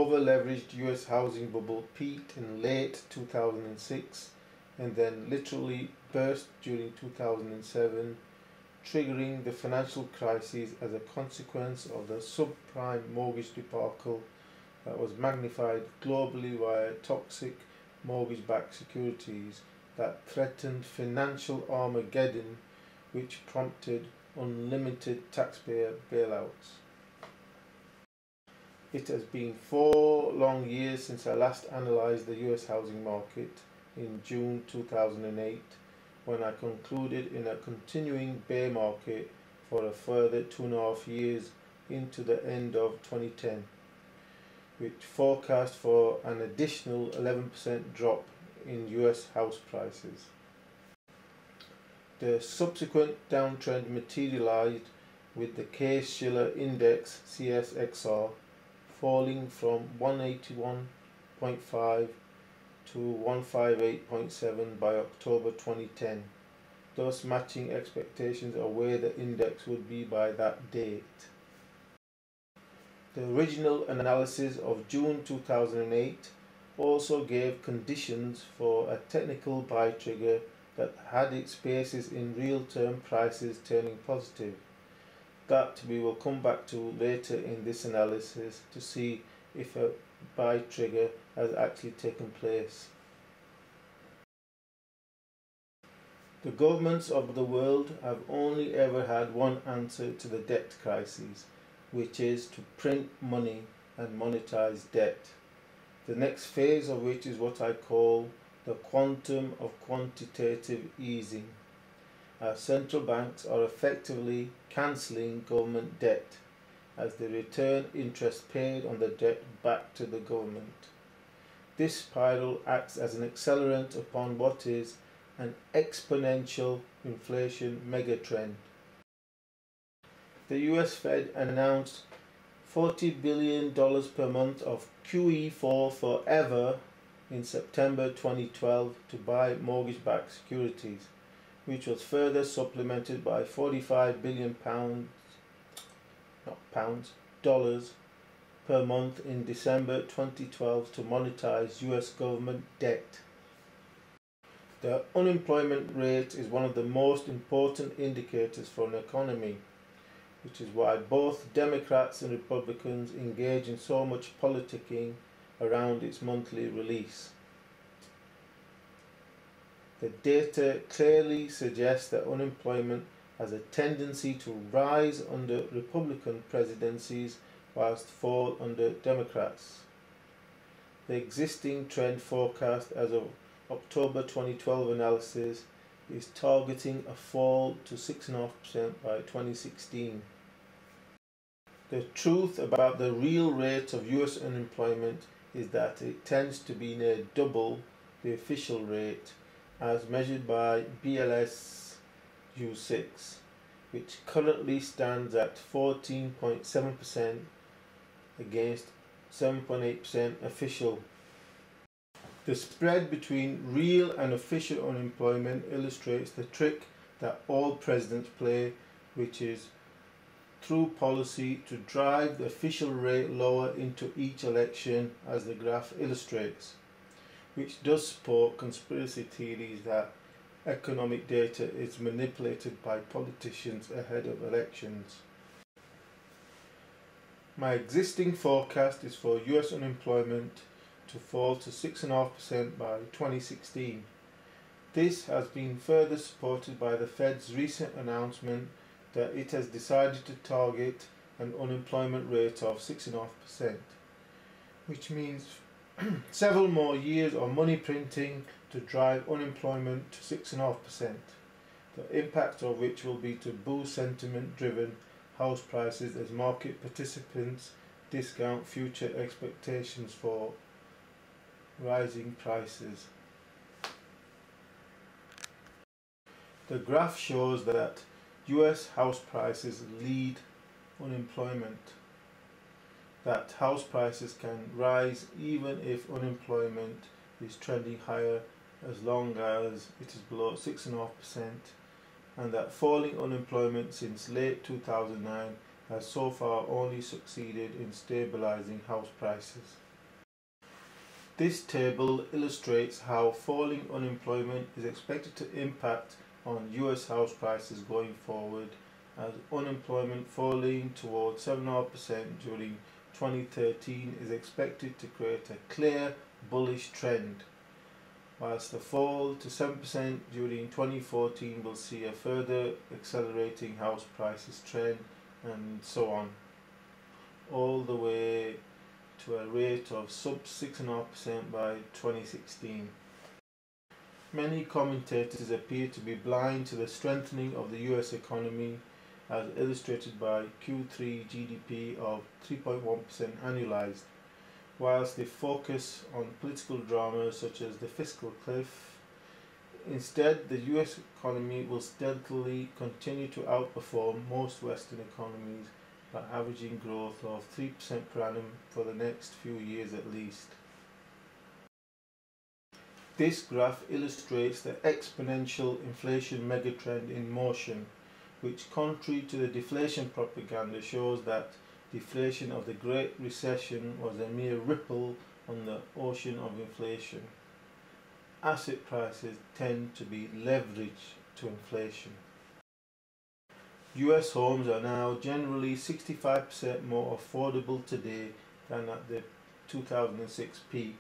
over-leveraged US housing bubble peaked in late 2006 and then literally burst during 2007, triggering the financial crisis as a consequence of the subprime mortgage debacle that was magnified globally via toxic mortgage-backed securities that threatened financial Armageddon, which prompted unlimited taxpayer bailouts. It has been 4 long years since I last analysed the US housing market in June 2008, when I concluded in a continuing bear market for a further 2.5 years into the end of 2010, which forecast for an additional 11% drop in US house prices. The subsequent downtrend materialized with the Case-Shiller Index CSXR falling from 181.5 to 158.7 by October 2010, thus matching expectations of where the index would be by that date. The original analysis of June 2008 also gave conditions for a technical buy trigger that had its basis in real-term prices turning positive. That we will come back to later in this analysis to see if a buy trigger has actually taken place. The governments of the world have only ever had one answer to the debt crisis, which is to print money and monetize debt. The next phase of which is what I call the quantum of quantitative easing. Our central banks are effectively cancelling government debt as they return interest paid on the debt back to the government. This spiral acts as an accelerant upon what is an exponential inflation megatrend. The US Fed announced $40 billion per month of QE4 forever in September 2012 to buy mortgage-backed securities, which was further supplemented by $45 billion dollars per month in December 2012 to monetize US government debt. The unemployment rate is one of the most important indicators for an economy, which is why both Democrats and Republicans engage in so much politicking around its monthly release. The data clearly suggests that unemployment has a tendency to rise under Republican presidencies whilst fall under Democrats. The existing trend forecast as of October 2012 analysis is targeting a fall to 6.5% by 2016. The truth about the real rate of US unemployment is that it tends to be near double the official rate as measured by BLS U6, which currently stands at 14.7% against 7.8% official. The spread between real and official unemployment illustrates the trick that all presidents play, which is through policy to drive the official rate lower into each election, as the graph illustrates, which does support conspiracy theories that economic data is manipulated by politicians ahead of elections. My existing forecast is for US unemployment to fall to 6.5% by 2016. This has been further supported by the Fed's recent announcement that it has decided to target an unemployment rate of 6.5%, which means several more years of money printing to drive unemployment to 6.5%, the impact of which will be to boost sentiment-driven house prices as market participants discount future expectations for rising prices. The graph shows that US house prices lead unemployment, that house prices can rise even if unemployment is trending higher as long as it is below 6.5%, and that falling unemployment since late 2009 has so far only succeeded in stabilizing house prices. This table illustrates how falling unemployment is expected to impact on US house prices going forward, as unemployment falling towards 7.5% during 2013 is expected to create a clear bullish trend, whilst the fall to 7% during 2014 will see a further accelerating house prices trend, and so on, all the way to a rate of sub 6.5% by 2016. Many commentators appear to be blind to the strengthening of the US economy, as illustrated by Q3 GDP of 3.1% annualized, whilst they focus on political drama such as the fiscal cliff. Instead, the US economy will steadily continue to outperform most Western economies by averaging growth of 3% per annum for the next few years at least. This graph illustrates the exponential inflation megatrend in motion, which, contrary to the deflation propaganda, shows that deflation of the Great Recession was a mere ripple on the ocean of inflation. Asset prices tend to be leveraged to inflation. US homes are now generally 65% more affordable today than at the 2006 peak,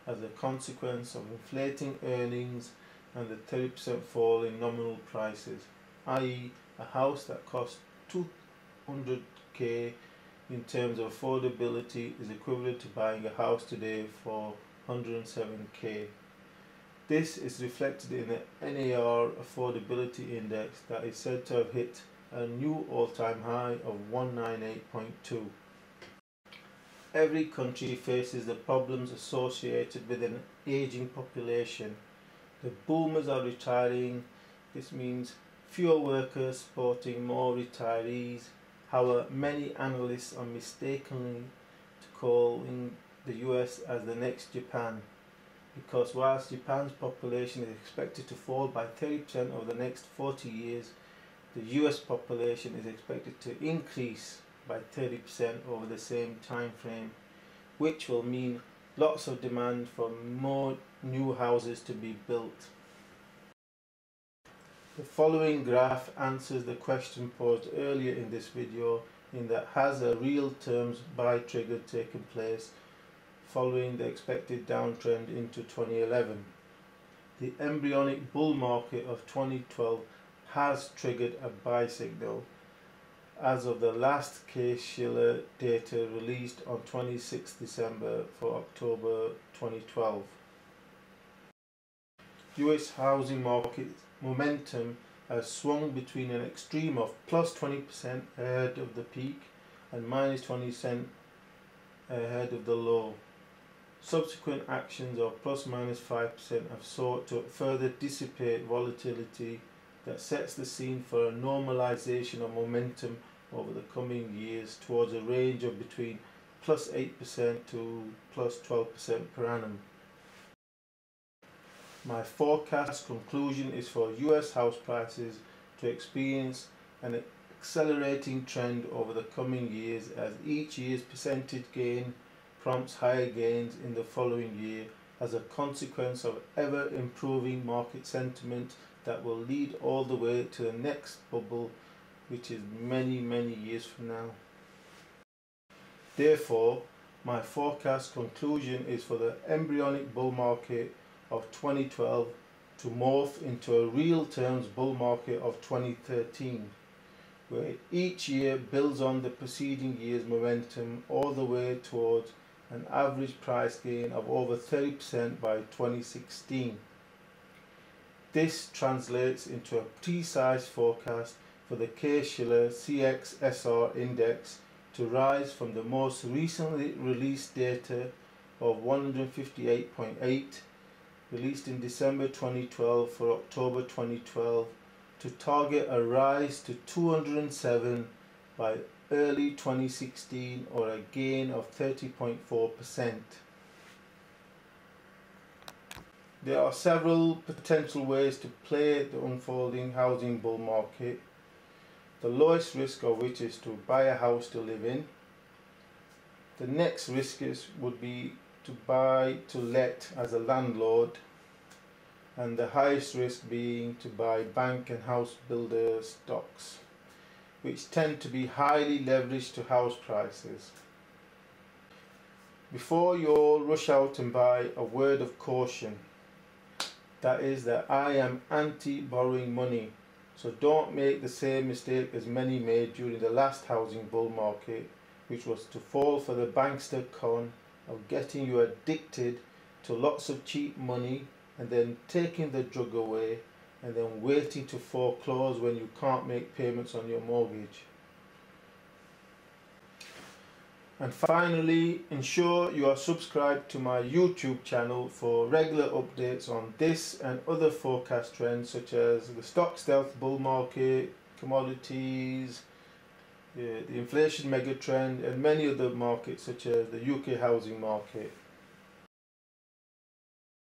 as a consequence of inflating earnings and the 30% fall in nominal prices, i.e. a house that cost 200k in terms of affordability is equivalent to buying a house today for 107k. This is reflected in the NAR affordability index that is said to have hit a new all-time high of 198.2. Every country faces the problems associated with an aging population. The boomers are retiring. This means fewer workers supporting more retirees. However, many analysts are mistakenly calling the US as the next Japan, because whilst Japan's population is expected to fall by 30% over the next 40 years, the US population is expected to increase by 30% over the same time frame, which will mean lots of demand for more new houses to be built. The following graph answers the question posed earlier in this video, in that has a real terms buy trigger taken place following the expected downtrend into 2011. The embryonic bull market of 2012 has triggered a buy signal as of the last Case-Shiller data released on 26 December for October 2012. US housing market momentum has swung between an extreme of plus 20% ahead of the peak and minus 20% ahead of the low. Subsequent actions of plus minus 5% have sought to further dissipate volatility that sets the scene for a normalization of momentum over the coming years towards a range of between plus 8% to plus 12% per annum. My forecast conclusion is for US house prices to experience an accelerating trend over the coming years, as each year's percentage gain prompts higher gains in the following year as a consequence of ever improving market sentiment that will lead all the way to the next bubble, which is many years from now. Therefore, my forecast conclusion is for the embryonic bull market of 2012 to morph into a real terms bull market of 2013, where each year builds on the preceding year's momentum all the way towards an average price gain of over 30% by 2016. This translates into a precise forecast for the Case-Shiller CXSR index to rise from the most recently released data of 158.8 released in December 2012 for October 2012 to target a rise to 207 by early 2016, or a gain of 30.4%. There are several potential ways to play the unfolding housing bull market, the lowest risk of which is to buy a house to live in. The next riskiest would be to buy to let as a landlord, and the highest risk being to buy bank and house builder stocks, which tend to be highly leveraged to house prices. Before you all rush out and buy, a word of caution. That is that I am anti-borrowing money, so don't make the same mistake as many made during the last housing bull market, which was to fall for the bankster con of getting you addicted to lots of cheap money and then taking the drug away and then waiting to foreclose when you can't make payments on your mortgage. And finally, ensure you are subscribed to my YouTube channel for regular updates on this and other forecast trends such as the stock stealth bull market, commodities, the inflation megatrend, and many other markets such as the UK housing market.